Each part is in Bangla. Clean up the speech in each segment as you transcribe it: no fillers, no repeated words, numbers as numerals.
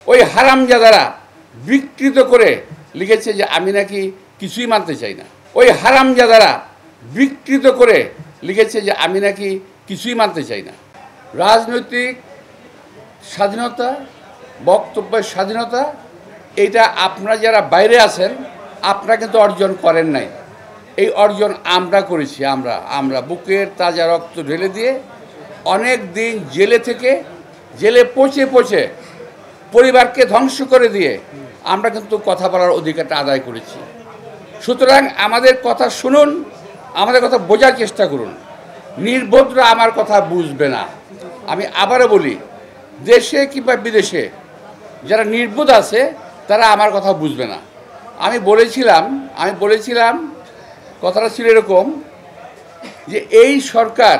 ওই হারামজাদারা বিকৃত করে লিখেছে যে আমি নাকি কিছুই মানতে চাই না। ওই হারামজাদারা বিকৃত করে লিখেছে যে আমি নাকি কিছুই মানতে চাই না। রাজনৈতিক স্বাধীনতা, বক্তব্যের স্বাধীনতা, এটা আপনারা যারা বাইরে আছেন আপনারা কিন্তু অর্জন করেন নাই। এই অর্জন আমরা করেছি। আমরা বুকের তাজা রক্ত ঢেলে দিয়ে অনেক দিন জেলে থেকে জেলে পচে পরিবারকে ধ্বংস করে দিয়ে আমরা কিন্তু কথা বলার অধিকারটা আদায় করেছি। সুতরাং আমাদের কথা শুনুন, আমাদের কথা বোঝার চেষ্টা করুন। নির্বোধরা আমার কথা বুঝবে না। আমি আবারও বলি, দেশে কিংবা বিদেশে যারা নির্বোধ আছে তারা আমার কথা বুঝবে না। আমি বলেছিলাম কথাটা ছিল এরকম যে এই সরকার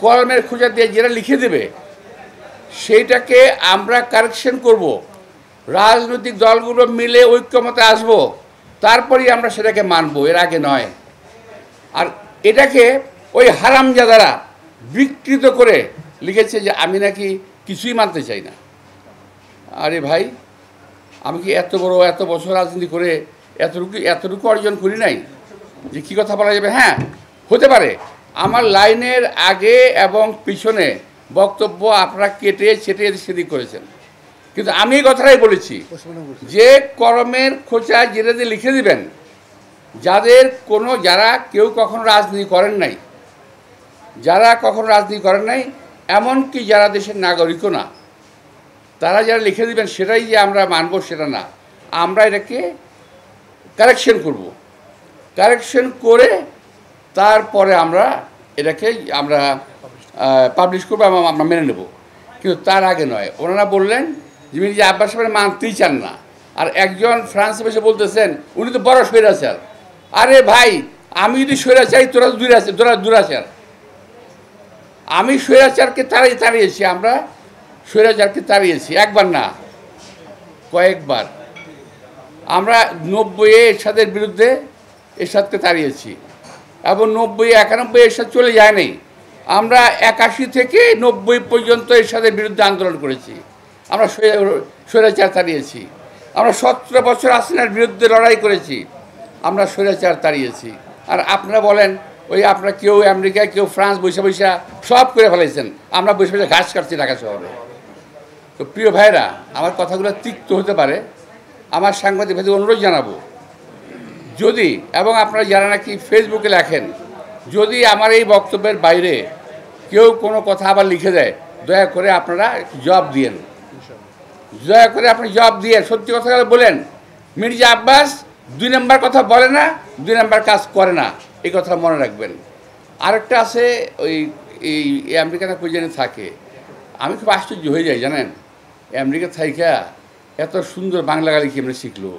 কলমের খোঁজা দিয়ে যেটা লিখে দেবে সেইটাকে আমরা কারেকশন করব, রাজনৈতিক দলগুলো মিলে ঐক্যমতে আসব, তারপরেই আমরা সেটাকে মানব, এর আগে নয়। আর এটাকে ওই হারামজাদারা বিকৃত করে লিখেছে যে আমি নাকি কিছুই মানতে চাই না। আরে ভাই, আমি কি এত বছর রাজনীতি করে এতটুকু অর্জন করি নাই যে কী কথা বলা যাবে? হ্যাঁ, হতে পারে আমার লাইনের আগে এবং পিছনে বক্তব্য আপনারা কেটে ছেটে সেদিক করেছেন, কিন্তু আমি এই কথাটাই বলেছি যে কলমের খোঁচা যেটা দিয়ে লিখে দিবেন যারা কেউ কখনো রাজনীতি করেন নাই, এমনকি যারা দেশের নাগরিকও না, তারা যারা লিখে দিবেন সেটাই যে আমরা মানব সেটা না। আমরা এটাকে কারেকশন করব, কারেকশন করে তারপরে আমরা এটাকে পাবলিশ করবো এবং আমরা মেনে নেব, কিন্তু তার আগে নয়। ওনারা বললেন যে মির্জা আব্বাস সাহেব মানতেই চান না, আর একজন ফ্রান্সে বসে বলতেছেন উনি তো বড় স্বৈরাচার। আরে ভাই, আমি যদি স্বৈরাচারী তোরা দুরাচার। আমি স্বৈরাচারকে তাড়িয়েছি, আমরা স্বৈরাচারকে তাড়িয়েছি, একবার না কয়েকবার। আমরা 90-এ এরশাদের বিরুদ্ধে এরশাদকে তাড়িয়েছি এবং 90-91 এরশাদ চলে যায়নি। আমরা 81 থেকে 90 পর্যন্ত এরশাদের বিরুদ্ধে আন্দোলন করেছি, আমরা স্বৈরাচার তাড়িয়েছি। আমরা 17 বছর হাসিনার বিরুদ্ধে লড়াই করেছি, আমরা স্বৈরাচার তাড়িয়েছি। আর আপনারা বলেন ওই আপনারা কেউ আমেরিকা, কেউ ফ্রান্স বৈশা সব করে ফেলাইছেন, আমরা বসে ঘাস কাটছি ঢাকা শহরে। তো প্রিয় ভাইরা, আমার কথাগুলো তিক্ত হতে পারে, আমার সাংবাদিক ভাইদের অনুরোধ জানাবো, যদি এবং আপনারা যারা নাকি ফেসবুকে লেখেন, যদি আমার এই বক্তব্যের বাইরে কেউ কোনো কথা আবার লিখে দেয়, দয়া করে আপনারা জবাব দিয়েন, জবাব দিয়ে সত্যি কথা বলেন। মির্জা আব্বাস 2 নম্বর কথা বলে না, 2 নম্বর কাজ করে না, এই কথা মনে রাখবেন। আরেকটা আছে, এই আমেরিকাতে প্রয়োজনে থাকে, আমি খুব আশ্চর্য হয়ে যাই জানেন, আমেরিকা থাইকা এত সুন্দর বাংলা গালি কেমনে শিখলো।